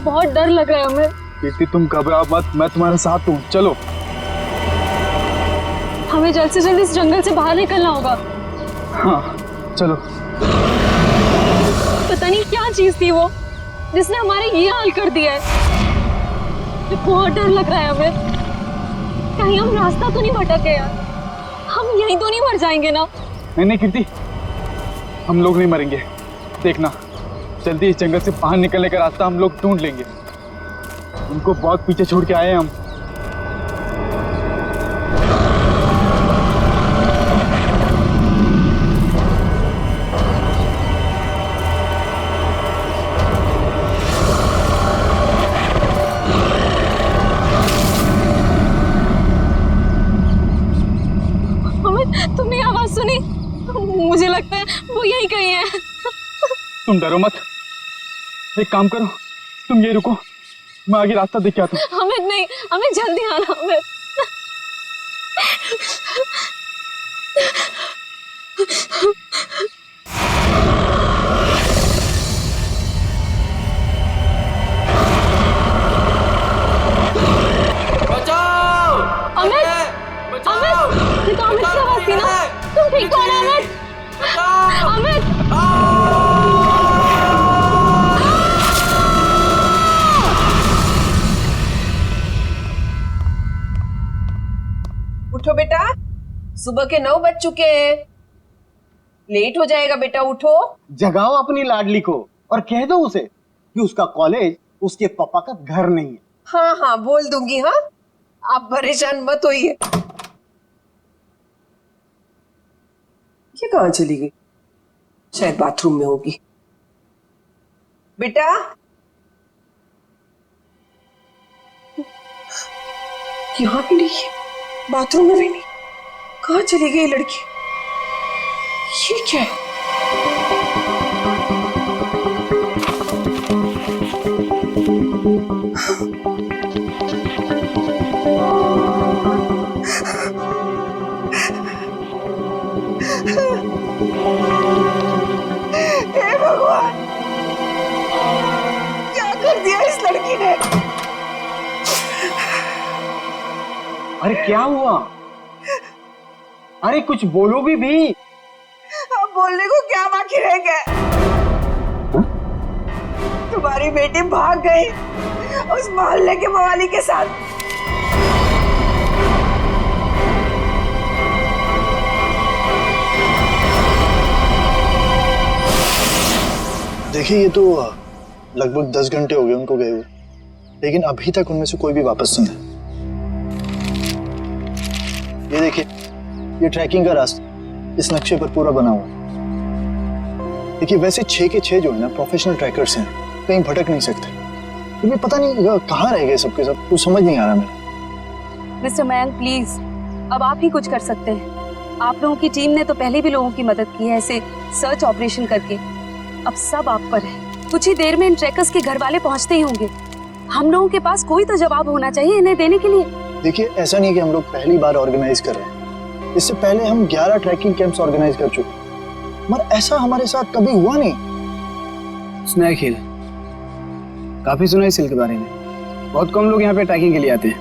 बहुत डर लग रहा है हमें। कीर्ति तुम घबराओ मत, मैं तुम्हारे साथ हूँ, चलो। हमें जल्द से जल्द इस जंगल से बाहर निकलना होगा। हाँ चलो। पता नहीं क्या चीज थी वो जिसने हमारे ये हाल कर दिया है। बहुत डर लग रहा है हमें। कहीं हम रास्ता तो नहीं भटक गए यार? हम यहीं तो नहीं मर जाएंगे ना? नहीं नहीं कीर्ति, हम लोग नहीं मरेंगे। देखना, जल्दी इस जंगल से बाहर निकलने का रास्ता हम लोग ढूंढ लेंगे। उनको बहुत पीछे छोड़ के आए हैं हम। तुमने आवाज सुनी? मुझे लगता है वो यहीं कहीं है। तुम डरो मत, एक काम करो, तुम ये रुको, मैं आगे रास्ता देख के आता हूँ। हमें नहीं, हमें जल्दी आना। हमें बचाओ! अमित, बचाओ! ये तो अमित की आवाज थी ना? तुम ठीक हो ना अमित? बचाओ! अमित! उठो बेटा, सुबह के 9 बज चुके हैं। लेट हो जाएगा बेटा, उठो। जगाओ अपनी लाडली को और कह दो उसे कि उसका कॉलेज उसके पापा का घर नहीं है। हाँ हाँ बोल दूंगी। हाँ, आप परेशान मत होइए। ये कहाँ चली गई? शायद बाथरूम में होगी। बेटा, यहाँ भी नहीं है, बाथरूम में भी नहीं। कहाँ चली गई लड़की? ये क्या है? हे भगवान, क्या कर दिया इस लड़की ने? अरे क्या हुआ? अरे कुछ बोलो भी। अब बोलने को क्या बाकी रह गया? तुम्हारी बेटी भाग गई उस मोहल्ले के मवाली के साथ। देखिए, ये तो लगभग 10 घंटे हो गए उनको गए हुए, लेकिन अभी तक उनमें से कोई भी वापस नहीं है। ये देखिए, ये ट्रैकिंग का रास्ता इस नक्शे पर पूरा बना हुआ है। देखिए, वैसे 6 के 6 जो है ना प्रोफेशनल ट्रैकर्स हैं, कहीं भटक नहीं सकते। लेकिन पता नहीं कहाँ रह गए सबके सब, कुछ समझ नहीं आ रहा मेरा। मिस्टर मयंक प्लीज, अब आप ही कुछ कर सकते हैं। आप लोगों की टीम ने तो पहले भी लोगों की मदद की है ऐसे सर्च ऑपरेशन करके। अब सब आप पर है। कुछ ही देर में इन ट्रैकर्स के घर वाले पहुंचते ही होंगे। हम लोगों के पास कोई तो जवाब होना चाहिए इन्हें देने के लिए। देखिए, ऐसा नहीं है कि हम लोग पहली बार ऑर्गेनाइज कर रहे हैं। इससे पहले हम 11 ट्रैकिंग कैंप्स ऑर्गेनाइज कर चुके हैं, मगर ऐसा हमारे साथ कभी हुआ नहीं। सुना खेल, काफी सुना इस हिल के बारे में। बहुत कम लोग यहाँ पे ट्रैकिंग के लिए आते हैं।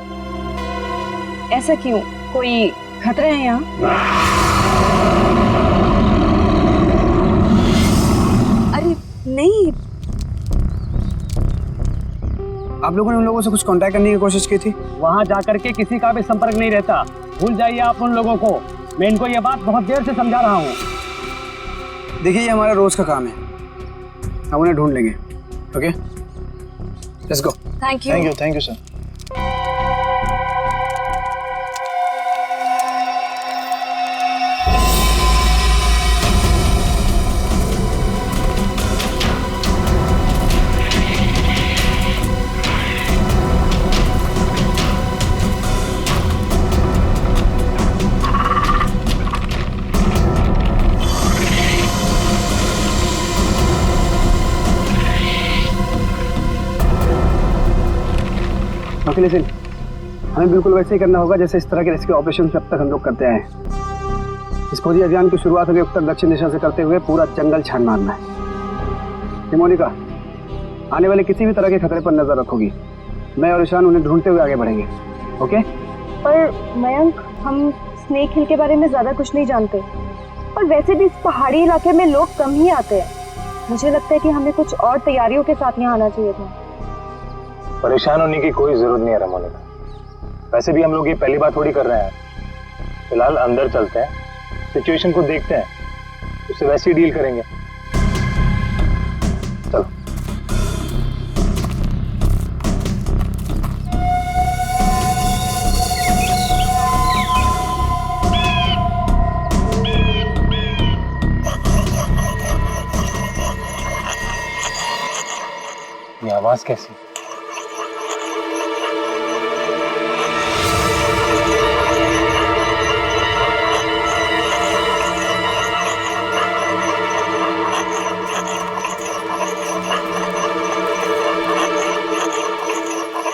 ऐसा क्यों? कोई खतरा है यहाँ? अरे नहीं, आप लोगों ने उन लोगों से कुछ कांटेक्ट करने की कोशिश की थी? वहां जाकर के किसी का भी संपर्क नहीं रहता। भूल जाइए आप उन लोगों को। मैं इनको ये बात बहुत देर से समझा रहा हूँ। देखिए, ये हमारा रोज का काम है, हम उन्हें ढूंढ लेंगे। Okay, let's go. Thank you. Thank you sir. लेकिन हमें बिल्कुल वैसे ही करना होगा जैसे इस तरह के रेस्क्यू ऑपरेशन अब तक हम लोग करते आए हैं। इस खोजी अभियान की शुरुआत हमें उत्तर दक्षिण दिशा से करते हुए पूरा जंगल छान मारना है। मोनिका, आने वाले किसी भी तरह के खतरे पर नजर रखोगी। मैं और ईशान उन्हें ढूंढते हुए आगे बढ़ेंगे। ओके? पर मयंक, हम स्नेक हिल के बारे में ज्यादा कुछ नहीं जानते और वैसे भी इस पहाड़ी इलाके में लोग कम ही आते हैं। मुझे लगता है कि हमें कुछ और तैयारियों के साथ यहाँ आना चाहिए था। परेशान होने की कोई जरूरत नहीं है रमोनिका। वैसे भी हम लोग ये पहली बार थोड़ी कर रहे हैं। फिलहाल अंदर चलते हैं, सिचुएशन को देखते हैं, उससे वैसे ही डील करेंगे। चलो। ये आवाज कैसी?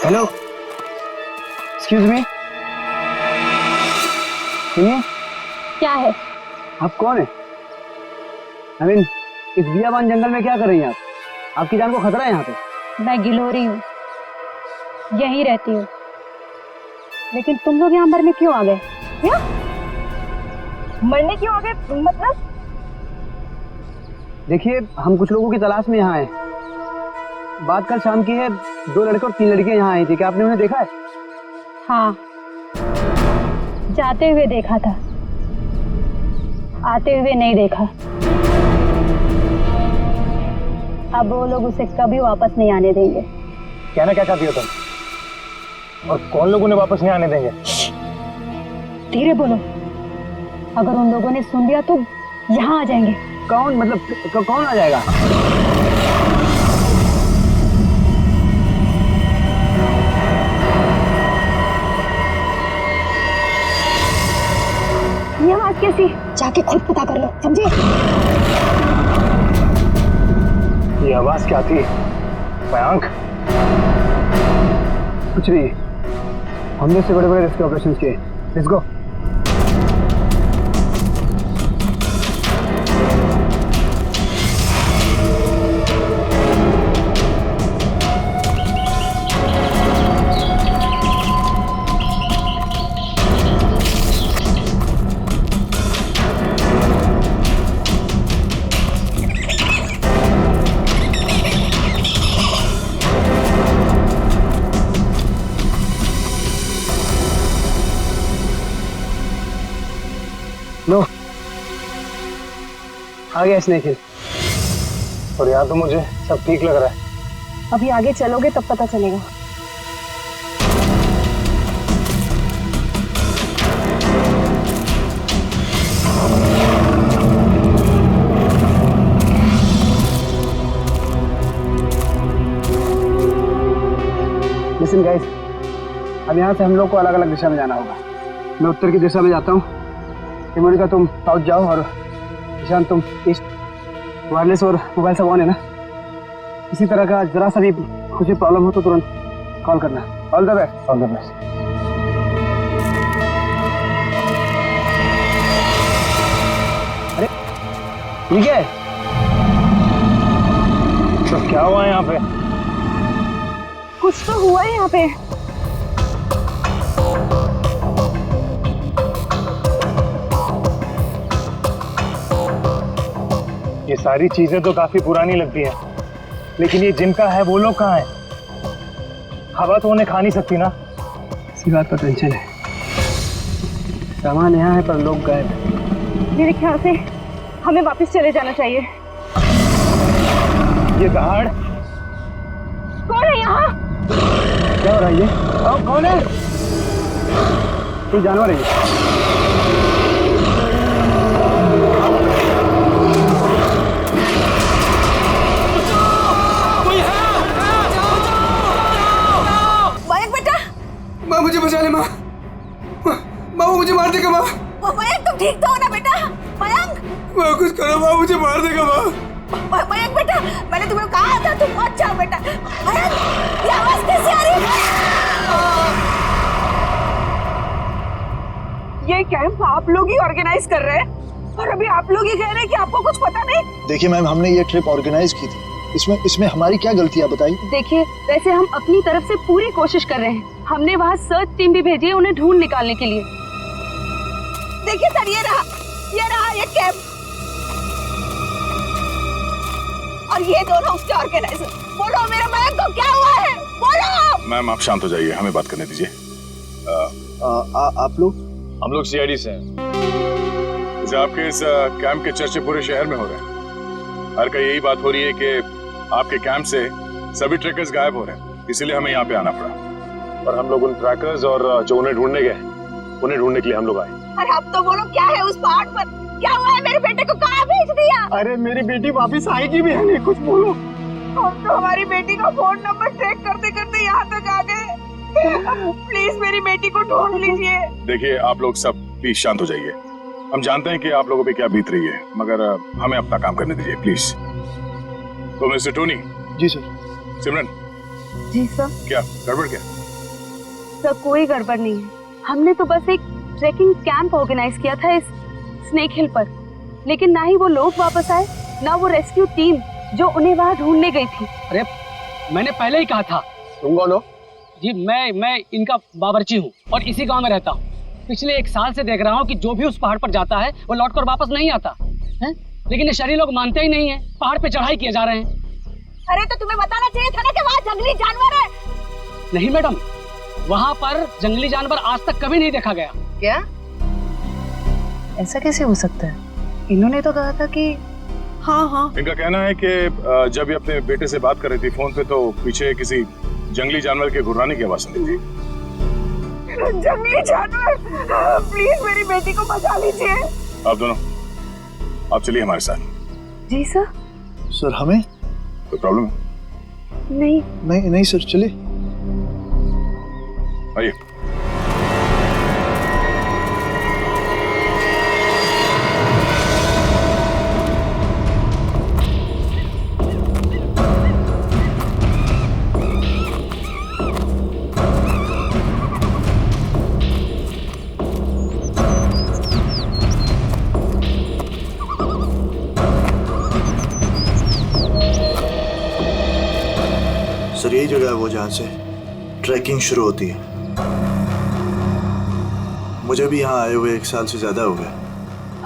हेलो, एक्सक्यूज मी, सुनिए। क्या है? आप कौन है? I mean, इस बियाबान जंगल में क्या कर रही हैं आप? आपकी जान को खतरा है यहाँ पे। मैं गिलोरी हूँ, यहीं रहती हूँ। लेकिन तुम लोग यहाँ मरने क्यों आ गए? क्या मरने क्यों आ गए? मतलब देखिए, हम कुछ लोगों की तलाश में यहाँ आए। बात कल शाम की है, 2 लड़के और 3 लड़कियां यहाँ आई थी। क्या आपने उन्हें देखा है? हाँ, जाते हुए देखा था, आते हुए नहीं देखा। अब वो लोग उसे कभी वापस नहीं आने देंगे। कहना क्या चाहती हो तुम? और कौन लोग उन्हें वापस नहीं आने देंगे? धीरे बोलो, अगर उन लोगों ने सुन लिया तो यहाँ आ जाएंगे। कौन? मतलब कौन आ जाएगा? ये आवाज कैसी? जाके खुद पता कर लो, समझे? ये आवाज क्या थी मयंक? कुछ नहीं, हमने से बड़े बड़े रेस्क्यू ऑपरेशन किए। Let's go. लो, आ गया स्नेक हिल। और यहाँ तो मुझे सब ठीक लग रहा है। अभी आगे चलोगे तब पता चलेगा। लिसन गाइस, अब यहाँ से हम लोग को अलग अलग दिशा में जाना होगा। मैं उत्तर की दिशा में जाता हूँ, मोनिका तुम साउथ जाओ और ईशान तुम ईस्ट। वायरलेस और मोबाइल सब ऑन है ना? इसी तरह का जरा सा भी कुछ भी प्रॉब्लम हो तो तुरंत कॉल करना। All the best. All the best. अरे ये क्या है? तो क्या हुआ है यहाँ पे? कुछ तो हुआ है यहाँ पे। ये सारी चीजें तो काफी पुरानी लगती हैं, लेकिन ये जिनका है वो लोग कहाँ हैं? हवा तो उन्हें खा नहीं सकती ना। इसी बात पर टेंशन है। सामान यहाँ है पर लोग गायब हैं। मेरे ख्याल से हमें वापस चले जाना चाहिए। ये दहाड़ कौन है यहाँ? क्या हो रहा है ये? कौन है? कोई जानवर है ये? माँ मुझे बचा ले। माँ वो मुझे मार देगा। माँ मयंक तुम ठीक तो हो ना बेटा? मयंक माँ कुछ करो, माँ मुझे मार देगा। माँ मयंक बेटा, मैंने तुम्हें कहा था तुम मत जाओ बेटा। मयंक ये आवाज कैसे आ रही है? ये कैंप आप लोग ही ऑर्गेनाइज कर रहे हैं और अभी आप लोग ही कह रहे हैं कि आपको कुछ पता नहीं। देखिए मैम, हमने ये ट्रिप ऑर्गेनाइज की थी इसमें इसमें हमारी क्या गलती है बताइए? देखिए, वैसे हम अपनी तरफ से पूरी कोशिश कर रहे हैं। हमने वहाँ सर्च टीम भी भेजी है उन्हें ढूंढ निकालने के लिए। देखिए सर, ये कैंप और ये दोनों उसके ऑर्गेनाइजर। बोलो मेरे मयंक को क्या हुआ है, बोलो। मैम आप शांत हो जाइए, हमें बात करने दीजिए। आप लोग? हम लोग सीआईडी से हैं। जैसे आपके इस कैंप के चर्चे पूरे शहर में हो रहे हैं। हर का यही बात हो रही है कि आपके कैंप से सभी ट्रैकर्स गायब हो रहे हैं, इसीलिए हमें यहाँ पे आना पड़ा। और हम लोग उन ट्रैकर्स और जो उन्हें ढूंढने गए, उन्हें ढूंढने के लिए हम लोग आए। अरे अब तो बोलो क्या है उस पहाड़ पर, क्या हुआ है? मेरे बेटे को कहाँ भेज दिया? अरे मेरी बेटी वापस आएगी भी है नहीं, कुछ बोलो। हम तो हमारी बेटी का फोन नंबर ट्रैक करते करते यहाँ तक आ गए। प्लीज मेरी बेटी को ढूंढ लीजिए। देखिए आप लोग सब प्लीज शांत हो जाइए। हम जानते हैं कि आप लोगों पे क्या बीत रही है, मगर हमें अपना काम करने दीजिए प्लीज। तो मिस्टर टोनी। जी सर। सिमरन। जी सर। क्या गड़बड़ क्या? सर कोई गड़बड़ नहीं है। हमने तो बस एक ट्रैकिंग कैंप ऑर्गेनाइज किया था इस स्नेक हिल पर, लेकिन ना ही वो लोग वापस आए, ना वो रेस्क्यू टीम जो उन्हें वहाँ ढूंढने गई थी। अरे मैंने पहले ही कहा था। तुम कौन हो? जी मैं इनका बावर्ची हूँ और इसी गांव में रहता हूँ। पिछले 1 साल से देख रहा हूँ कि जो भी उस पहाड़ पर जाता है वो लौटकर वापस नहीं आता है, लेकिन ये शहरी लोग मानते ही नहीं है। पहाड़ पे चढ़ाई किए जा रहे हैं। अरे तो तुम्हें बताना चाहिए था ना कि वहाँ जंगली जानवर है। नहीं मैडम, वहाँ पर जंगली जानवर आज तक कभी नहीं देखा गया। क्या? ऐसा कैसे हो सकता है? इन्होंने तो कहा था कि हाँ। इनका कहना है कि जब ये अपने बेटे से बात कर रही थी फोन पे, तो पीछे किसी जंगली जानवर के गुर्राने की आवाज सुनी थी। जंगली जानवर, प्लीज मेरी बेटी को बचा लीजिए। आप दोनों आप चलिए हमारे साथ। जी सर। सर हमें कोई प्रॉब्लम है? नहीं सर, चलिए। आइए। सर यही जगह है वो जहाँ से ट्रैकिंग शुरू होती है। मुझे भी यहाँ आए हुए 1 साल से ज्यादा हो गया।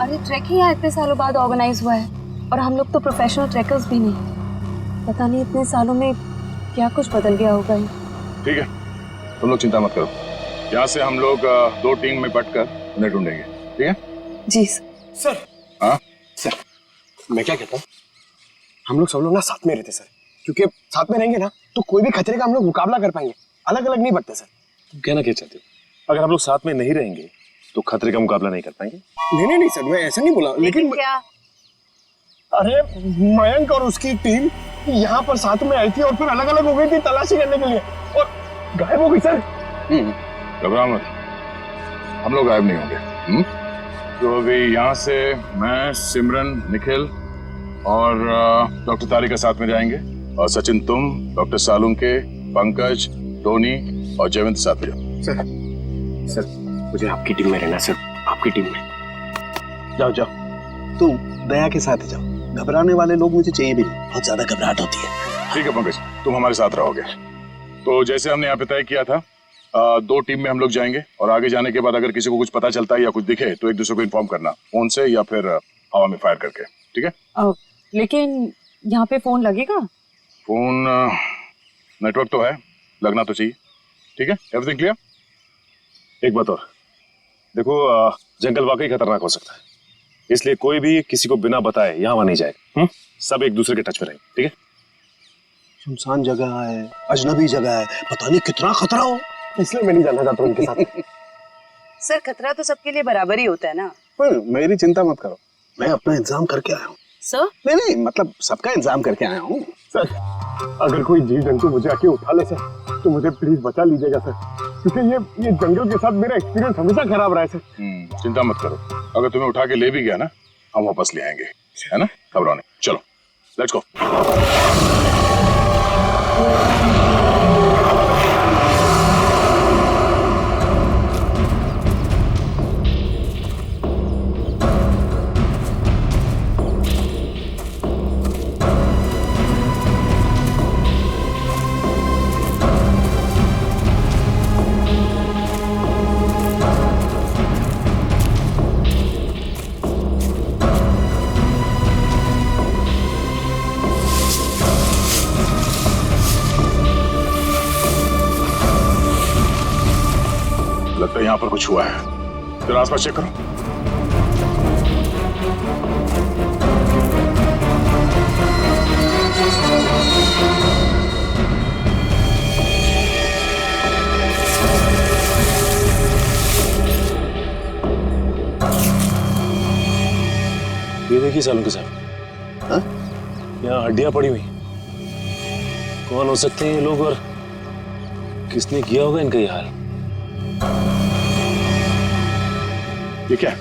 अरे ट्रैकिंग यहाँ इतने सालों बाद ऑर्गेनाइज हुआ है और हम लोग तो प्रोफेशनल ट्रैकर्स भी नहीं। पता नहीं इतने सालों में क्या कुछ बदल गया होगा। ठीक है, तुम लोग चिंता मत करो। यहाँ से हम लोग 2 टीम में बंटकर उन्हें ढूंढेंगे, ठीक है? जी सर। हाँ सर, मैं क्या कहता हूँ, हम लोग सब लोग ना साथ में रहते सर, क्योंकि साथ में रहेंगे ना तो कोई भी खतरे का हम लोग मुकाबला कर पाएंगे। अलग अलग नहीं बढ़ते सर। तुम कहना क्या चाहते हो? अगर हम लोग साथ में नहीं रहेंगे तो खतरे का मुकाबला नहीं कर पाएंगे? नहीं सर, मैं ऐसा नहीं बोला, लेकिन क्या? अरे मयंक और उसकी टीम यहाँ पर साथ में आई थी और फिर अलग अलग हो गई थी तलाशी करने के लिए और गायब हो गई सर। घबराओ मत, हम लोग गायब नहीं होंगे। तो अभी यहाँ से मैं, सिमरन, निखिल और डॉक्टर तारिका साथ में जाएंगे, और सचिन तुम, डॉक्टर सालुंके, पंकज, टोनी और जयवंत साथ में जाओ। सर मुझे आपकी टीम में रहना सर, आपकी टीम में। जाओ तुम दया के साथ जाओ, घबराने वाले लोग मुझे चाहिए भी नहीं, बहुत ज्यादा घबराहट होती है। ठीक है पंकज, तुम हमारे साथ रहोगे। तो जैसे हमने यहाँ पे तय किया था, 2 टीम में हम लोग जाएंगे और आगे जाने के बाद अगर किसी को कुछ पता चलता है या कुछ दिखे तो एक दूसरे को इन्फॉर्म करना, फोन से या फिर हवा में फायर करके, ठीक है? लेकिन यहाँ पे फोन लगेगा? फोन नेटवर्क तो है, लगना तो चाहिए। ठीक है, एवरीथिंग क्लियर? एक बात और देखो, जंगल वाकई खतरनाक हो सकता है, इसलिए कोई भी किसी को बिना बताए यहाँ वहां नहीं जाएगा। सब एक दूसरे के टच में रहेंगे, ठीक है? सुनसान जगह है, अजनबी जगह है, पता नहीं कितना खतरा हो, इसलिए मैं नहीं जाना चाहता उनके साथ। सर खतरा तो सबके लिए बराबर ही होता है ना। पर मेरी चिंता मत करो, मैं अपना इंतजाम करके आया हूँ। सर? नहीं मतलब सबका इंतजाम करके आया हूँ सर। अगर कोई जीव जंतु मुझे आके उठा ले सर तो मुझे प्लीज बचा लीजिएगा सर, क्योंकि ये जंगल के साथ मेरा एक्सपीरियंस हमेशा खराब रहा है सर। चिंता मत करो, अगर तुम्हें उठा के ले भी गया ना, हम वापस ले आएंगे, है ना? घबराओ नहीं, चलो लेट्स गो। यहाँ पर कुछ हुआ है। जरा आसपास चेक करो। ये देखिए सालों के साथ, हाँ? यहाँ हड्डियां पड़ी हुई। कौन हो सकते हैं ये लोग और किसने किया होगा इनका ये हाल? ये क्या है?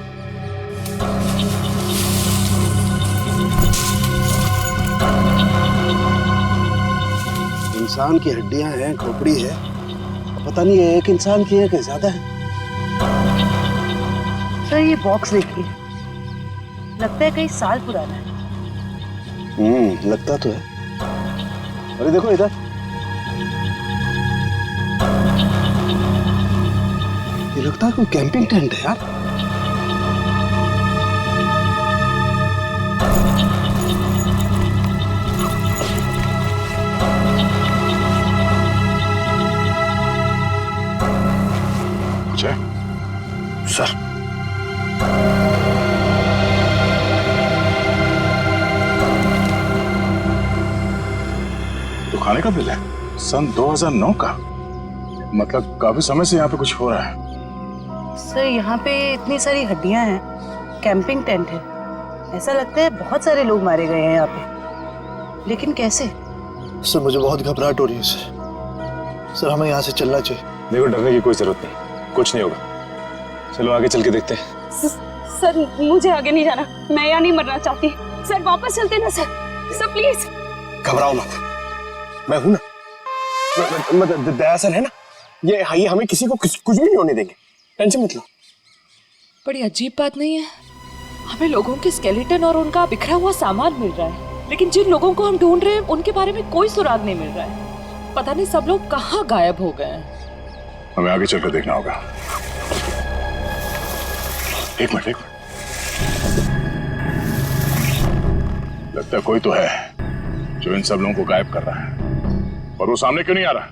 इंसान की हड्डियां हैं, खोपड़ी है, पता नहीं है एक इंसान की है कि ज्यादा है। सर ये बॉक्स देखिए, लगता है कई साल पुराना है। लगता तो है। अरे देखो इधर, ये लगता है कोई कैंपिंग टेंट है यार। सर, तो खाने का बिल है सन 2009 का। मतलब काफी समय से यहाँ पे कुछ हो रहा है। सर यहाँ पे इतनी सारी हड्डियां हैं, कैंपिंग टेंट है। ऐसा लगता है बहुत सारे लोग मारे गए हैं यहाँ पे, लेकिन कैसे? सर मुझे बहुत घबराहट हो रही है सर हमें यहाँ से चलना चाहिए। देखो डरने की कोई जरूरत नहीं, कुछ नहीं होगा। चलो आगे चल के देखते हैं। सर मुझे आगे नहीं जाना, मैं यहाँ नहीं मरना चाहती। सर वापस चलते ना सर, सर प्लीज। घबराओ मत, मैं हूं ना। मतलब दया सर है ना, ये हमें किसी को कुछ भी नहीं होने देंगे, टेंशन मत लो। बड़ी अजीब बात नहीं है, हमें लोगों के स्केलेटन और उनका बिखरा हुआ सामान मिल रहा है, लेकिन जिन लोगों को हम ढूंढ रहे हैं उनके बारे में कोई सुराग नहीं मिल रहा है। पता नहीं सब लोग कहाँ गायब हो गए हैं। हमें आगे चलकर देखना होगा। एक मिनट। लगता है कोई तो है जो इन सब लोगों को गायब कर रहा है, और वो सामने क्यों नहीं आ रहा?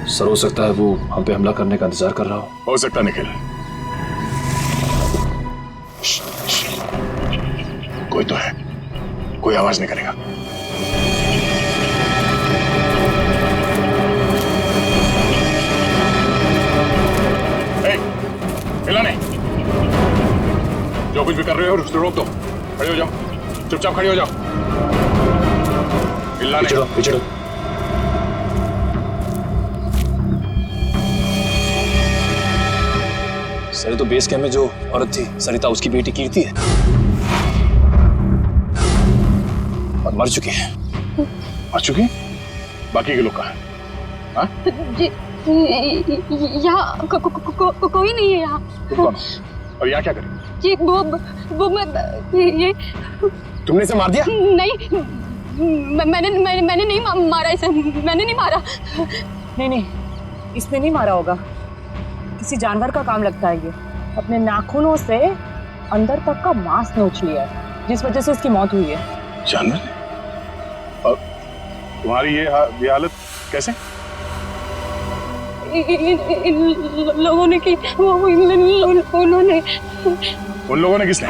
सर हो सकता है वो हम पे हमला करने का इंतजार कर रहा हो सकता है निखिल। कोई तो है, कोई आवाज नहीं करेगा। हिला नहीं, जो कुछ भी कर रहे हो उसको रोक दो। खड़े हो जाओ, चुपचाप खड़े हो जाओ। हिलना नहीं। पिछड़ो। सर तो बेस कैंप में जो औरत थी सरिता, उसकी बेटी कीर्ति है और मर चुकी है। मर चुकी? बाकी के लोग कहाँ हैं? हाँ? यहाँ कोई नहीं है यहाँ। तुम कौन? और यहाँ क्या करें? ये वो मैं ये तुमने इसे मार दिया? नहीं, मैंने नहीं मारा इसे, मैंने नहीं मारा। नहीं, इसने नहीं मारा होगा, किसी जानवर का काम लगता है। ये अपने नाखूनों से अंदर तक का मांस नोच लिया है, जिस वजह से इसकी मौत हुई है। जानवर? और तुम्हारी ये हालत कैसे? इन लोगों ने की, उन्होंने। उन लोगों ने किसने?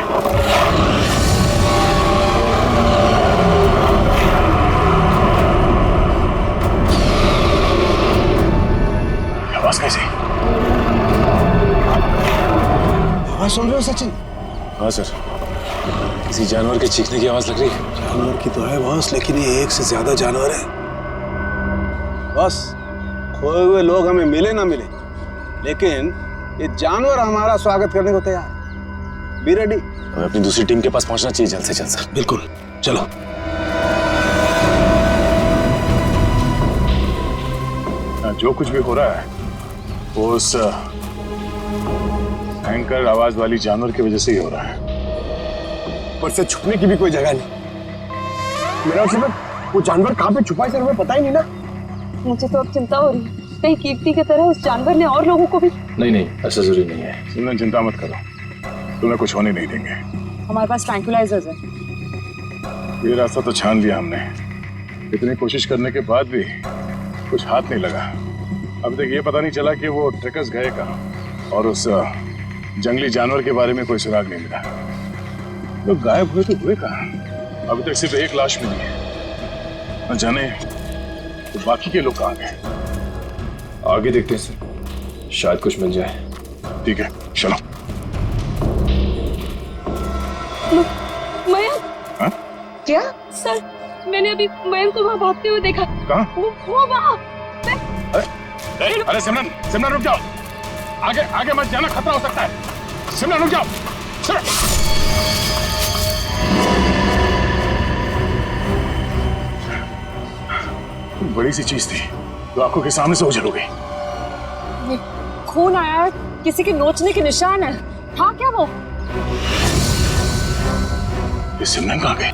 आवाज कैसे? आवाज सुन रहे हो सचिन? हाँ सर, किसी जानवर के चीखने की आवाज लग रही है। जानवर की तो है बॉस, लेकिन ये एक से ज्यादा जानवर है बॉस। खोए हुए लोग हमें मिले ना मिले, लेकिन ये जानवर हमारा स्वागत करने को तैयार है। Be ready. हमें अपनी दूसरी टीम के पास पहुंचना चाहिए जल्द से जल्द सर। बिल्कुल, चलो। जो कुछ भी हो रहा है वो उस भयंकर आवाज वाली जानवर की वजह से ही हो रहा है। पर से छुपने की भी कोई जगह नहीं। मेरा मतलब वो जानवर कहाँ पे छुपा है सर, हमें पता ही नहीं ना। मुझे तो अब चिंता हो रही है, कहीं कीर्ति की तरह उस जानवर ने और लोगों को भी। नहीं, ऐसा जरूरी नहीं है। तुमने चिंता मत करो, तुम्हें कुछ होने नहीं देंगे। हमारे पास ट्रैंक्विलाइजर्स है। ये रास्ता तो छान लिया हमने, इतनी कोशिश करने के बाद भी कुछ हाथ नहीं लगा। अब तक ये पता नहीं चला कि वो ट्रैकर्स गए कहाँ। और उस जंगली जानवर के बारे में कोई सुराग नहीं मिला। लोग गायब हुए तो हुए कहाँ? अभी तक सिर्फ एक लाश मिली है। न जाने तो बाकी के लोग कहाँ गए। आगे देखते हैं सर, शायद कुछ मिल जाए। ठीक है, चलो। मयंक। हाँ? क्या? सर, मैंने अभी मयंक को वहाँ भागते हुए देखा। कहाँ? वो वहाँ। अरे सिमरन, सिमरन रुक जाओ। आगे आगे मत जाना, खतरा हो सकता है। सिमरन रुक जाओ। बड़ी सी चीज थी जो आंखों के सामने से ओझल हो गई। खून आया है, किसी के नोचने के निशान है। हाँ क्या वो? ये सिमरन कहाँ गए?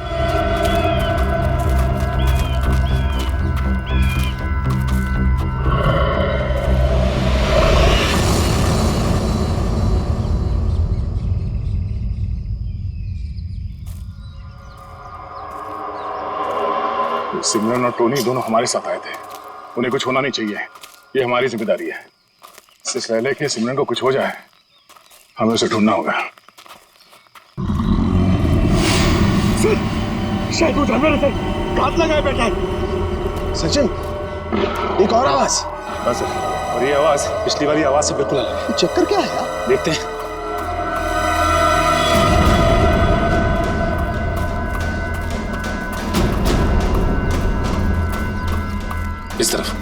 सिमरन और टोनी दोनों हमारे साथ आए थे। उन्हें कुछ होना नहीं चाहिए, ये हमारी जिम्मेदारी है। इससे पहले कि सिमरन को कुछ हो जाए, हमें उसे ढूंढना होगा। शायद वो जानवर है, घात लगाए बैठा है। सचिन, एक और आवाज। हाँ सर, और ये आवाज पिछली वाली आवाज से बिल्कुल अलग है। चक्कर क्या है यार? देखते हैं। इस तरफ।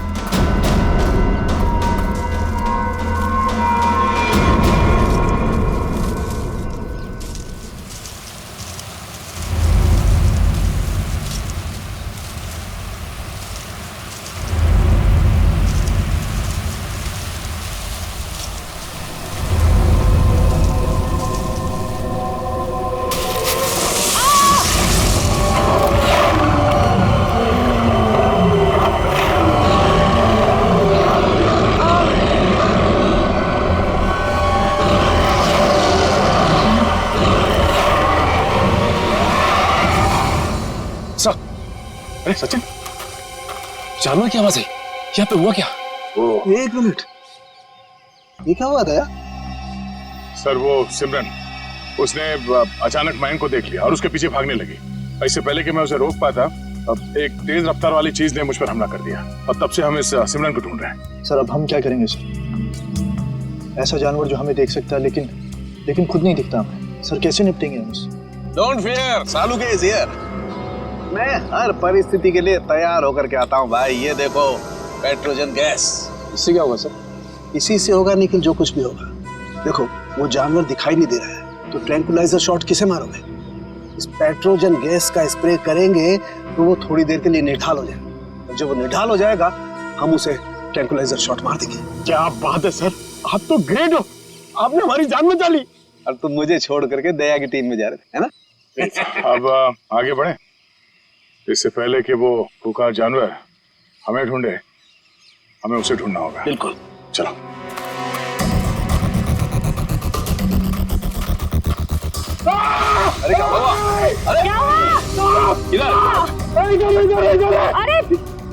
अरे सचिन, जानवर की आवाज है। यहाँ पे हुआ क्या? एक मिनट, ये क्या हुआ था यार? सर वो सिमरन, उसने अचानक मयंक को देख लिया और उसके पीछे भागने लगी। इससे पहले कि मैं उसे रोक पाता, अब एक तेज रफ्तार वाली चीज ने मुझ पर हमला कर दिया और तब से हम इस सिमरन को ढूंढ रहे हैं। सर अब हम क्या करेंगे सर? ऐसा जानवर जो हमें देख सकता है लेकिन खुद नहीं दिखता हमें। सर कैसे निपटेंगे हम उससे? Don't fear, Salu is here. मैं हर परिस्थिति के लिए तैयार होकर के आता हूँ भाई। ये देखो, पेट्रोजन गैस। इससे क्या होगा सर? इसी से होगा, लेकिन जो कुछ भी होगा। देखो, वो जानवर दिखाई नहीं दे रहा है, तो ट्रैंकुलाइजर शॉट किसे मारोगे? इस पेट्रोजन गैस का स्प्रे करेंगे तो वो थोड़ी देर के लिए निढाल हो जाएगा। जब वो निढाल हो जाएगा, हम उसे ट्रैंकुलाइजर शॉट मार देंगे। क्या बात है सर, आप तो ग्रेट हो, आपने हमारी जान बचा ली। और तुम मुझे छोड़ करके दया की टीम में जा रहे थे, है ना? अब आगे बढ़े। इससे पहले कि वो पुकार जानवर हमें ढूंढे, हमें उसे ढूंढना होगा। बिल्कुल, चलो। अरे क्या हुआ? अरे क्या हुआ? इधर। अरे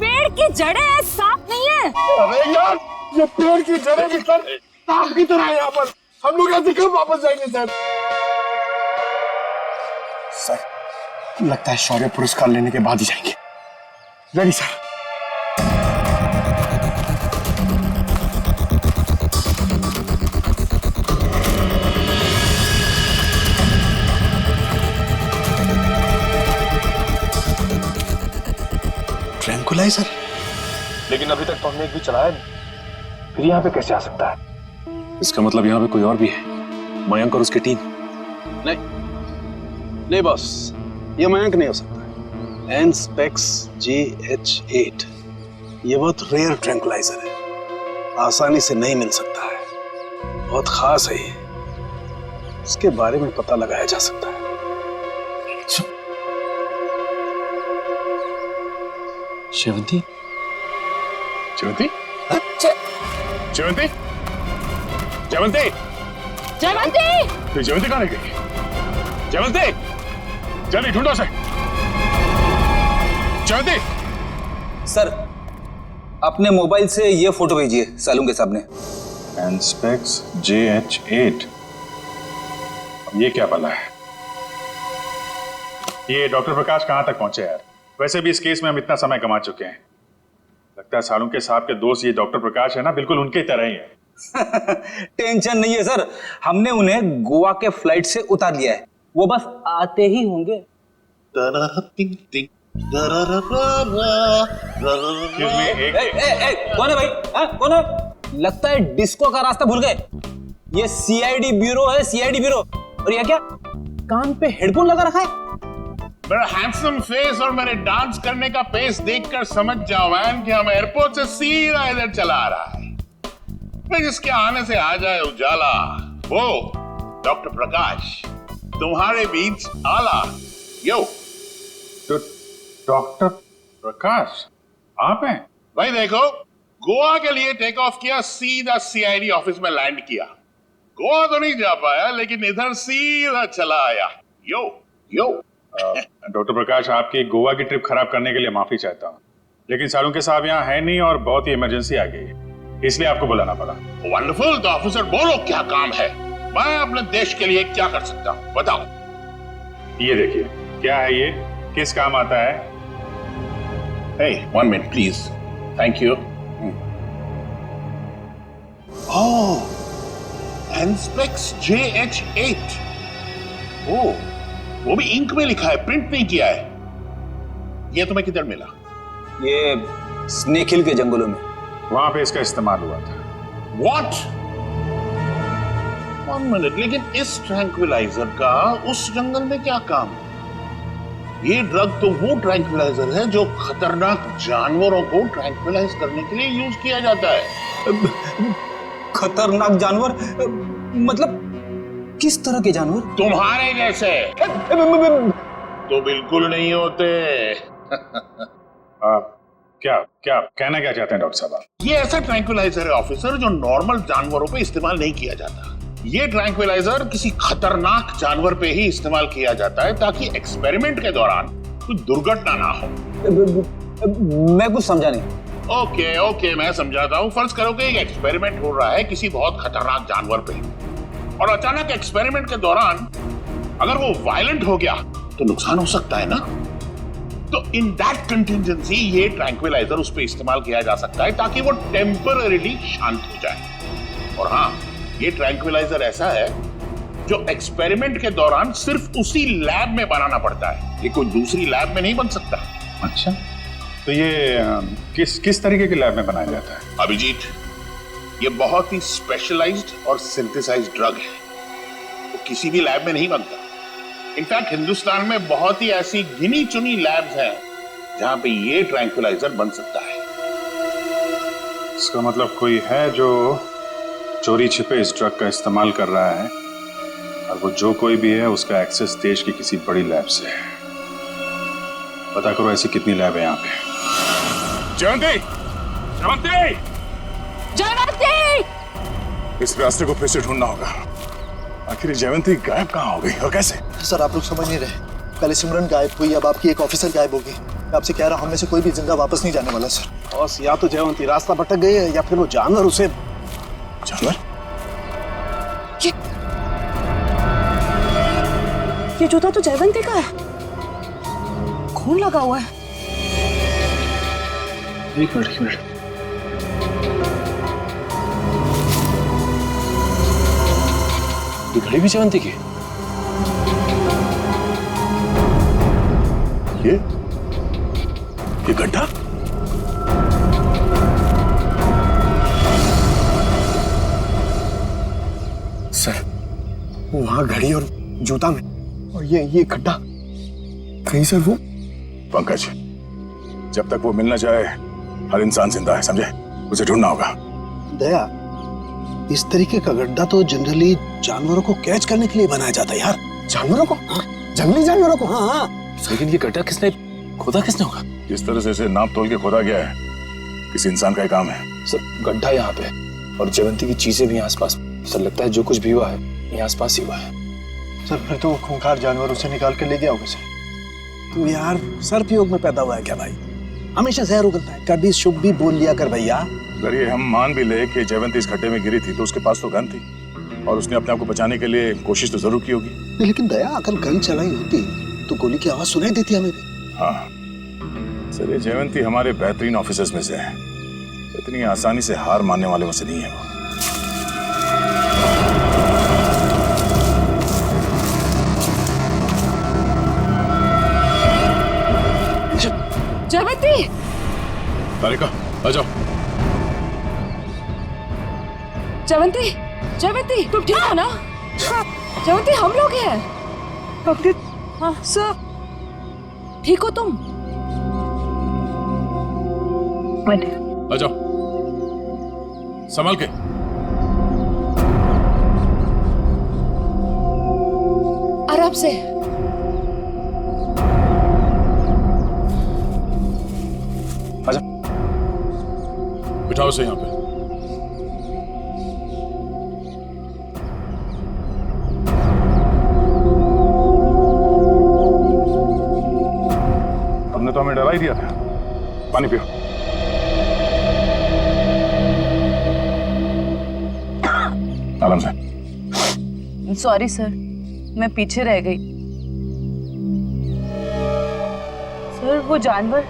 पेड़ की जड़ें सांप नहीं है। अरे यार, ये पेड़ की जड़ें भी सर सांप की तरह है यहाँ पर। हम लोग ऐसे कब वापस जाएंगे सर? सर लगता है शौर्य पुरस्कार लेने के बाद ही जाएंगे। Ready sir. ट्रैंकुलाइजर? लेकिन अभी तक तो हमने एक भी चलाया नहीं, फिर यहाँ पे कैसे आ सकता है? इसका मतलब यहाँ पे कोई और भी है, मयंक और उसकी टीम। नहीं बॉस, ये मयंक नहीं हो सकता। एनस्पेक्स GH8 ये बहुत रेयर ट्रैंकुलाइजर है, आसानी से नहीं मिल सकता है, बहुत खास है ये। इसके बारे में पता लगाया जा सकता है। शेवंती? जयवंती? जयवंती? जयवंती? जयवंती! तो जयवंती कहाँ रह गई? जयवंती! जल्दी ढूंढो उसे। जयवंती! सर, अपने मोबाइल से ये फोटो भेजिए सालुंगे साहब ने। एनस्पेक्स JH8। ये क्या बला है? ये डॉक्टर प्रकाश कहाँ तक पहुंचे यार? वैसे भी इस केस में हम इतना समय कमा चुके हैं। लगता है सालुंके साहब के दोस्त ये डॉक्टर प्रकाश है ना, बिल्कुल उनके तरह ही है। टेंशन नहीं है सर, हमने उन्हें गोवा के फ्लाइट से उतार लिया है, वो बस आते ही होंगे। कौन है भाई? कौन है? लगता है डिस्को का रास्ता भूल गए। ये CID ब्यूरो है, CID ब्यूरो। और ये क्या कान पे हेडफोन लगा रखा है? मेरा हैंडसम फेस और मेरे डांस करने का पेस देखकर समझ जाओ मैन कि हम एयरपोर्ट से सीधा इधर चला आ रहा है। फिर जिसके आने से आ जाए उजाला, वो डॉक्टर प्रकाश तुम्हारे बीच आला। यो तो डॉक्टर प्रकाश आप हैं? भाई देखो, गोवा के लिए टेक ऑफ किया, सीधा CID ऑफिस में लैंड किया। गोवा तो नहीं जा पाया, लेकिन इधर सीधा चला आया। यो यो डॉक्टर प्रकाश, आपकी गोवा की ट्रिप खराब करने के लिए माफी चाहता हूँ, लेकिन सालुंके साहब यहाँ है नहीं और बहुत ही इमरजेंसी आ गई है, इसलिए आपको बुलाना पड़ा। वंडरफुल। तो ऑफिसर बोलो क्या काम है, मैं अपने देश के लिए क्या कर सकता हूँ, बताओ। ये देखिए, क्या है ये, किस काम आता है? Hey, 1 minute please. Thank you. Oh, Anspex JH8. Oh, वो भी इंक में लिखा है, प्रिंट नहीं किया है। ये तुम्हें किधर मिला? ये स्नेक हिल के जंगलों में, वहां पे इसका इस्तेमाल हुआ था। What? 1 minute, लेकिन इस ट्रैंक्विलाइजर का उस जंगल में क्या काम? ये ड्रग तो वो ट्रैंक्विलाइजर है जो खतरनाक जानवरों को ट्रैंक्विलाइज करने के लिए यूज किया जाता है। खतरनाक जानवर मतलब किस तरह के जानवर? तुम्हारे जैसे तो बिल्कुल नहीं होते। क्या कहना क्या चाहते हैं डॉक्टर साहब? ये ऐसा ट्रैंक्विलाइजर है ऑफिसर जो नॉर्मल जानवरों पे इस्तेमाल नहीं किया जाता। ये ट्रैंक्विलाइजर किसी खतरनाक जानवर पे ही इस्तेमाल किया जाता है ताकि एक्सपेरिमेंट के दौरान कोई दुर्घटना ना हो। मैं कुछ समझा नहीं। ओके, मैं समझाता हूँ। फर्ज करो कि एक एक्सपेरिमेंट हो रहा है किसी बहुत खतरनाक जानवर पे, और अचानक एक्सपेरिमेंट के दौरान अगर वो वायलेंट हो गया तो नुकसान हो सकता है ना। तो इन दैट कंटिजेंसी ये ट्रैंक्विलाइजर उस पे इस्तेमाल किया जा सकता है ताकि वो टेम्पररीली शांत हो जाए। और हाँ, ये ट्रैंक्विलाइजर ऐसा है जो एक्सपेरिमेंट के दौरान सिर्फ उसी लैब में बनाना पड़ता है, ये कोई दूसरी लैब में नहीं बन सकता। अच्छा, तो ये किस तरीके की लैब में बनाया जाता है? अभिजीत, ये बहुत ही स्पेशलाइज्ड और सिंथेसाइज्ड ड्रग है, वो किसी भी लैब में नहीं बनता। इनफैक्ट हिंदुस्तान में बहुत ही ऐसी गिनी चुनी लैब्स हैं जहां पे ये ट्रैंक्विलाइजर बन सकता है। इसका मतलब कोई है जो चोरी छिपे इस ड्रग का इस्तेमाल कर रहा है, और वो जो कोई भी है उसका एक्सेस देश की किसी बड़ी लैब से है। पता करो ऐसी कितनी लैब है यहाँ पे। जयंती! इस रास्ते को फिर से ढूंढना होगा। आखिर जयंती गायब कहाँ हो गई और कैसे? सर, आप लोग समझ नहीं रहे। पहले सिमरन गायब हुई, अब आपकी एक ऑफिसर गायब होगी। मैं आपसे कह रहा हूँ, हम में से कोई भी जिंदा वापस नहीं जाने वाला सर। बस या तो जयवंती रास्ता भटक गई है या फिर वो जानवर उसे। जानवर? ये जूता तो जयवंती का है, खून लगा हुआ है। एक मिनट। ये घड़ी भी जयवंती की? ये गड्ढा? सर, वहां घड़ी और जूता में, और ये गड्ढा कहीं सर वो। पंकज, जब तक वो मिल न जाए हर इंसान जिंदा है, समझे? उसे ढूंढना होगा। दया, इस तरीके का गड्ढा तो जनरली जानवरों को कैच करने के लिए बनाया जाता है यार। जानवरों को? हाँ, जंगली जानवरों को। हाँ। लेकिन ये गड्ढा खोदा किसने होगा? जिस तरह से इसे नाप तोल के खोदा गया है, किसी इंसान का ही काम है। सर, गड्ढा यहाँ पे और जयवंती की चीजें भी आसपास। सर, लगता है जो कुछ भी हुआ है ये आसपास ही हुआ है। सर, फिर तो खूंखार जानवर उसे निकाल कर ले गया होगा सर। तू यार सर्पयोग में पैदा हुआ है क्या भाई? हमेशा जहर उगलता है। कभी शुभ भी बोल लिया कर भैया। अगर ये हम मान भी ले कि जयवंती इस खड्डे में गिरी थी तो उसके पास तो गन थी और उसने अपने आप को बचाने के लिए कोशिश तो जरूर की होगी। लेकिन दया, अगर गन चलाई होती तो गोली की आवाज सुनाई देती हमें भी। हाँ सर, ये जयवंती हमारे बेहतरीन ऑफिसर्स में से है, इतनी आसानी से हार मानने वाले में से नहीं है वो। जयवंती, तारिका आ जाओ। जयवंती, जयवंती तुम ठीक हो ना? जयवंती हम लोग हैं। पंडित हाँ सर, ठीक हो तुम? आ जाओ, संभाल के। आराम से। आजा, बिठाओ से यहाँ पे। हमने तो हमें डरा ही दिया था। पानी पियो। आराम से। सॉरी सर, मैं पीछे रह गई। सर वो जानवर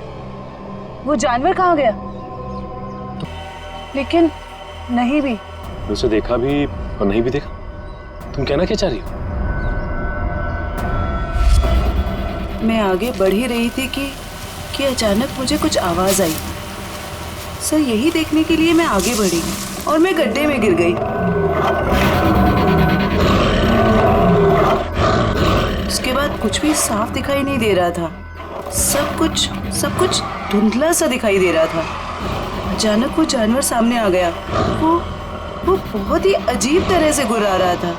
कहाँ गया? लेकिन नहीं भी। उसे देखा भी और नहीं भी देखा। तुम कहना क्या चाह रही हो? मैं आगे बढ़ ही रही थी कि अचानक मुझे कुछ आवाज आई। सर यही देखने के लिए मैं आगे बढ़ी और मैं गड्ढे में गिर गई। उसके बाद कुछ भी साफ दिखाई नहीं दे रहा था। सब कुछ धुंधला सा दिखाई दे रहा था। अचानक वो जानवर सामने आ गया। वो बहुत ही अजीब तरह से गुर्रा रहा था।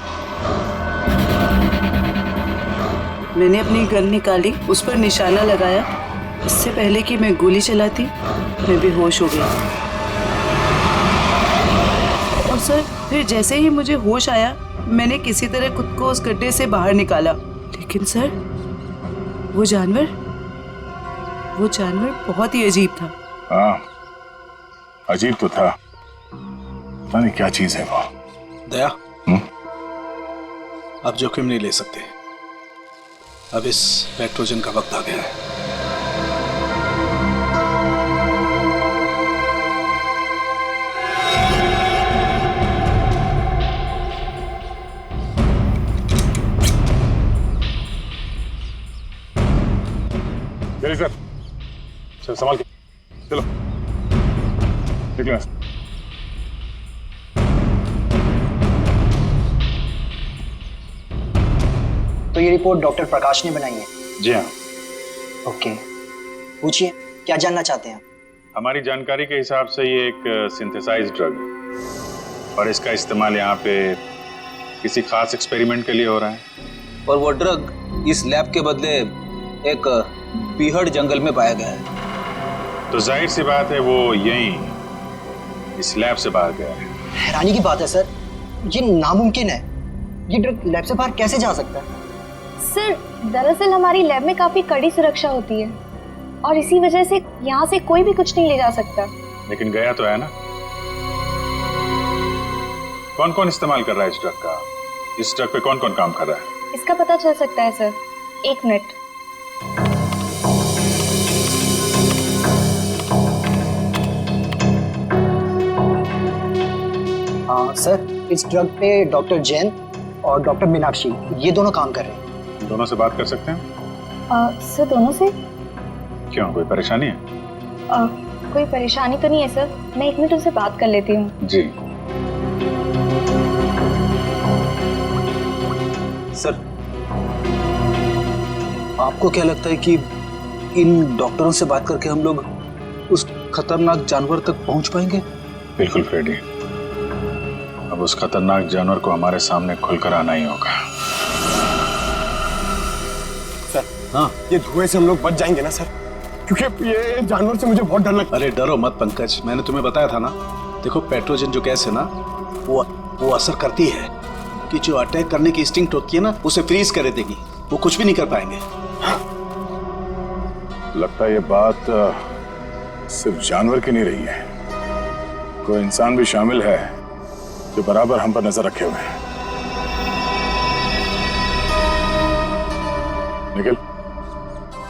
मैंने अपनी गन निकाली, उस पर निशाना लगाया। इससे पहले कि मैं गोली चलाती, मैं बेहोश हो गई। और सर फिर जैसे ही मुझे होश आया, मैंने किसी तरह खुद को उस गड्ढे से बाहर निकाला। लेकिन सर वो जानवर बहुत ही अजीब था। हाँ, अजीब तो था। पता नहीं क्या चीज है वो। दया, अब जोखिम नहीं ले सकते। अब इस पेट्रोजन का वक्त आ गया है। सर, चल संभाल के चलो, निकलो। तो ये रिपोर्ट डॉक्टर प्रकाश ने बनाई है? जी हाँ। ओके, पूछिए क्या जानना चाहते हैं? हमारी जानकारी के हिसाब से ये एक सिंथेसाइज्ड ड्रग है और इसका इस्तेमाल यहाँ पे किसी खास एक्सपेरिमेंट के लिए हो रहा है। और वो ड्रग इस लैब के बदले एक बीहड़ जंगल में पाया गया है। तो जाहिर सी बात है वो यहीं इस लैब से बाहर गया है। हैरानी की बात है सर, ये नामुमकिन है। ये ड्रग लैब से बाहर कैसे जा सकता है? सर दरअसल हमारी लैब में काफी कड़ी सुरक्षा होती है और इसी वजह से यहाँ से कोई भी कुछ नहीं ले जा सकता। लेकिन गया तो है ना। कौन कौन इस्तेमाल कर रहा है इस ड्रग का? इस ड्रग पे कौन कौन काम कर रहा है? इसका पता चल सकता है सर। 1 मिनट। सर इस ड्रग पे डॉक्टर जैन और डॉक्टर मीनाक्षी ये दोनों काम कर रहे हैं। दोनों से बात कर सकते हैं? सर दोनों से? क्यों, कोई परेशानी है? कोई परेशानी तो नहीं है सर, मैं 1 मिनट उनसे बात कर लेती हूँ। जी सर, आपको क्या लगता है कि इन डॉक्टरों से बात करके हम लोग उस खतरनाक जानवर तक पहुंच पाएंगे? बिल्कुल फ्रेडी, अब उस खतरनाक जानवर को हमारे सामने खुलकर आना ही होगा। सर हाँ, ये धुएं से हम लोग बच जाएंगे ना सर? क्योंकि ये जानवर से मुझे बहुत डर लगता है। अरे डरो मत पंकज, मैंने तुम्हें बताया था ना। देखो पेट्रोजन जो गैस है ना, वो असर करती है कि जो अटैक करने की इंस्टिंक्ट होती है ना, उसे फ्रीज कर देगी। वो कुछ भी नहीं कर पाएंगे। लगता है ये बात सिर्फ जानवर की नहीं रही है, कोई इंसान भी शामिल है जो बराबर हम पर नजर रखे हुए है। निखिल,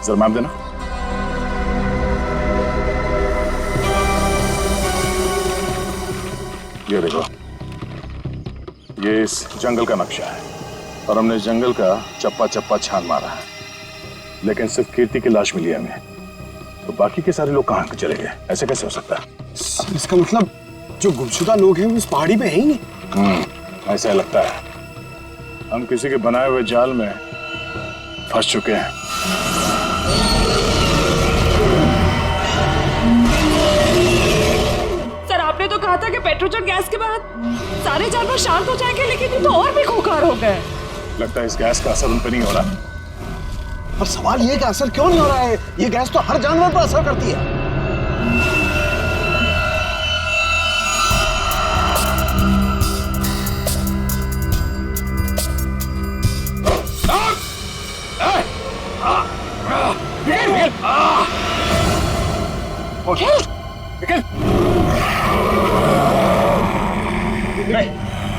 जरा मैप देना। ये देखो, ये इस जंगल का नक्शा है और हमने इस जंगल का चप्पा चप्पा छान मारा है, लेकिन सिर्फ कीर्ति की लाश मिली हमें। तो बाकी के सारे लोग कहाँ चले गए? ऐसे कैसे हो सकता है? इसका मतलब जो गुमशुदा लोग हैं वो इस पहाड़ी पे हैं ही नहीं। ऐसा लगता है हम किसी के बनाए हुए जाल में फंस चुके हैं। सर, आपने तो कहा था कि पेट्रोजन गैस के बाद सारे जानवर शांत हो जाएंगे, लेकिन ये तो और भी खूंखार हो गए। लगता है इस गैस का असर उन पर नहीं हो रहा। पर सवाल ये कि असर क्यों नहीं हो रहा है? ये गैस तो हर जानवर पर असर करती है।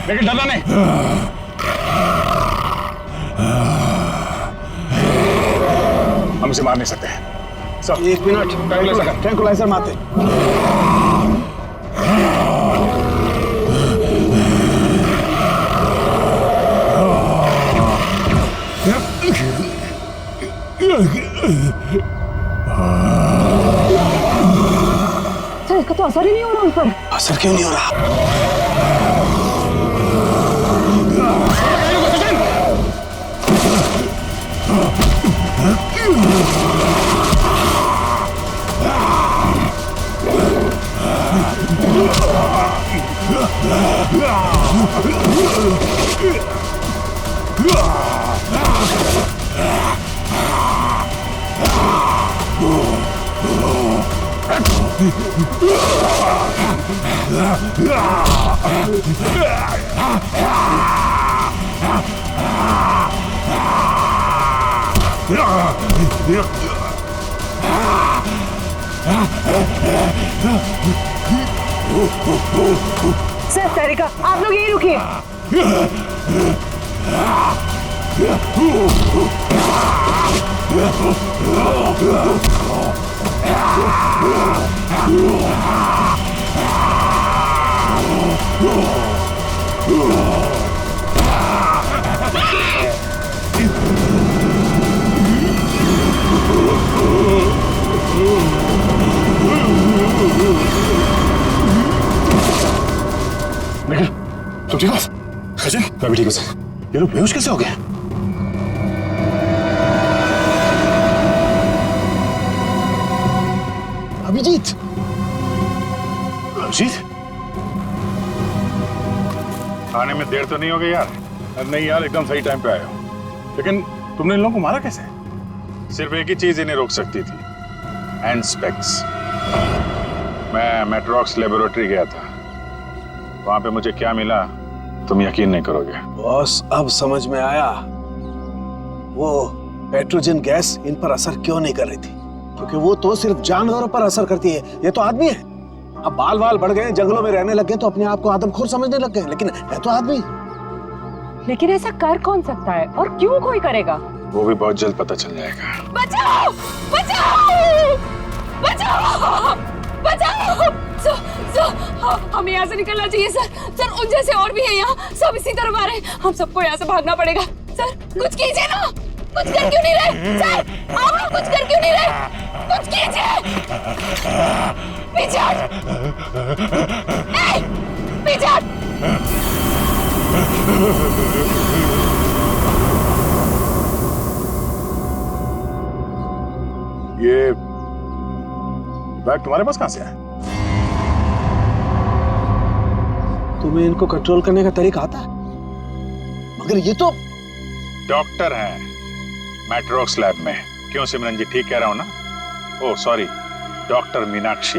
लेकिन डरना नहीं। हम इसे मार नहीं सकते। सब 1 मिनट, ट्रैंकुलाइजर मारते। सर, इसका तो असर ही नहीं हो रहा उन पर। असर क्यों नहीं हो रहा? सर, तारिका, आप लोग यहीं रुकिए। निखिल, तुम ठीक हो? सचिन, मैं भी ठीक हूँ सर। ये लोग बेहोश कैसे हो गए? अभिजीत, अभिजीत, आने में देर तो नहीं हो गई यार? नहीं यार, एकदम सही टाइम पे आए हो। लेकिन तुमने इन लोगों को मारा कैसे? सिर्फ एक ही चीज इन्हें रोक सकती थी, एंस्पेक्स। मैं मेट्रॉक्स लेबोरेटरी गया था, वहां पे मुझे क्या मिला तुम यकीन नहीं करोगे। बॉस, अब समझ में आया वो पेट्रोजन गैस इन पर असर क्यों नहीं कर रही थी। क्योंकि वो तो सिर्फ जानवरों पर असर करती है, ये तो आदमी है। अब बाल बाल बढ़ गए, जंगलों में रहने लग गए तो अपने आप को आदमखोर समझने लग गए, लेकिन है तो आदमी। लेकिन ऐसा कर कौन सकता है और क्यों कोई करेगा? वो भी बहुत जल्द पता चल जाएगा। बचाओ! बचाओ! बचाओ! बचाओ! हमें यहाँ से निकलना चाहिए सर। सर, उन जैसे और भी हैं यहाँ, सब इसी तरफ आ रहे हैं। हम सबको यहाँ से भागना पड़ेगा। सर, कुछ कीजिए ना। कुछ कर क्यों नहीं रहे? सर, आप लोग कुछ कर क्यों नहीं रहे? कुछ कीजिए। पीछे हट। पीछे हट। ये बैग तुम्हारे पास कहां से आया? तुम्हें इनको कंट्रोल करने का तरीका आता है? मगर ये तो डॉक्टर हैं मेट्रॉक्स लैब में। क्यों सिमरन जी, ठीक कह रहा हूं ना? Oh sorry, doctor Meenakshi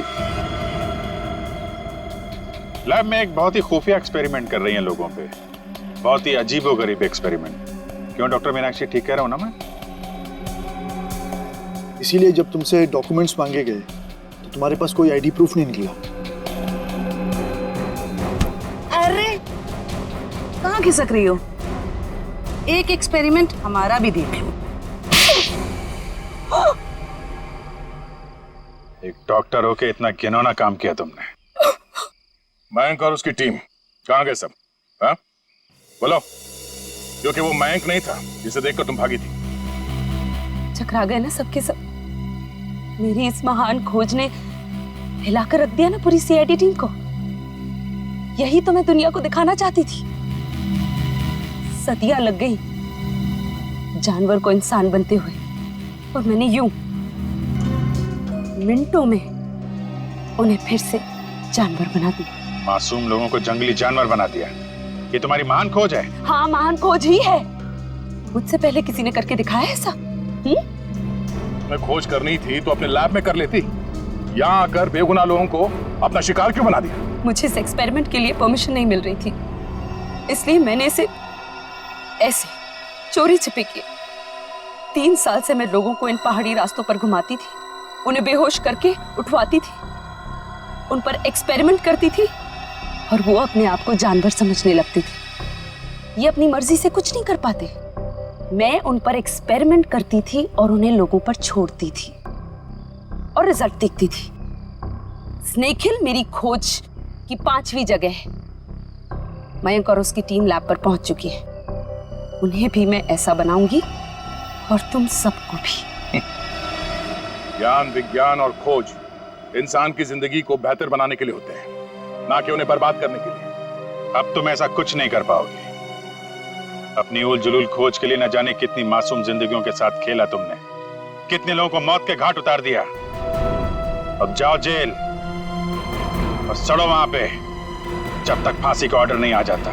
lab में एक बहुत ही खुफिया एक्सपेरिमेंट कर रही हैं लोगों पे, बहुत ही अजीबोगरीब एक्सपेरिमेंट। क्यों डॉक्टर मीनाक्षी, ठीक कह रहा हूं ना मैं? इसीलिए जब तुमसे डॉक्यूमेंट्स मांगे गए तो तो तुम्हारे पास कोई आईडी प्रूफ नहीं निकला। अरे कहाँ खिसक रही हो? एक एक्सपेरिमेंट हमारा भी देख लो। एक डॉक्टर होके इतना घिनौना काम किया तुमने। मयंक और उसकी टीम कहाँ गए सब? हाँ बोलो, क्योंकि वो मयंक नहीं था जिसे देखकर तुम भागी थी। चकरा गए ना सबके सब। मेरी इस महान खोज ने हिलाकर रख दिया ना पूरी सीआईडी टीम को। यही तो मैं दुनिया को दिखाना चाहती थी। सदियां लग गई जानवर को इंसान बनते हुए, और मैंने यूं मिनटों में उन्हें फिर से जानवर बना दिया। मासूम लोगों को जंगली जानवर बना दिया। ये तुम्हारी महान खोज है? हाँ, महान खोज ही है। मुझसे पहले किसी ने करके दिखाया ऐसा? तुम्हें खोज करनी थी तो अपने लैब में कर लेती। यहाँ आकर बेगुनाह लोगों को अपना शिकार क्यों बना दिया? मुझे इस एक्सपेरिमेंट के लिए परमिशन नहीं मिल रही थी, इसलिए मैंने इसे ऐसे चोरी छिपे किए। 3 साल से मैं लोगों को इन पहाड़ी रास्तों पर घुमाती थी, उन्हें बेहोश करके उठवाती थी, उन पर एक्सपेरिमेंट करती थी, और वो अपने आप को जानवर समझने लगती थी। ये अपनी मर्जी से कुछ नहीं कर पाते। मैं उन पर एक्सपेरिमेंट करती थी और उन्हें लोगों पर छोड़ती थी, और रिजल्ट देखती थी। स्नेक हिल मेरी खोज की 5वीं जगह है। मयंक और उसकी टीम लैब पर पहुंच चुकी है। उन्हें भी मैं ऐसा बनाऊंगी, और तुम सबको भी। ज्ञान, विज्ञान और खोज इंसान की जिंदगी को बेहतर बनाने के लिए होते हैं, ना कि उन्हें बर्बाद करने के लिए। अब तुम ऐसा कुछ नहीं कर पाओगे। अपनी उल जुलूल खोज के लिए न जाने कितनी मासूम जिंदगियों के साथ खेला तुमने, कितने लोगों को मौत के घाट उतार दिया। अब जाओ जेल और सड़ो वहां पे जब तक फांसी का ऑर्डर नहीं आ जाता।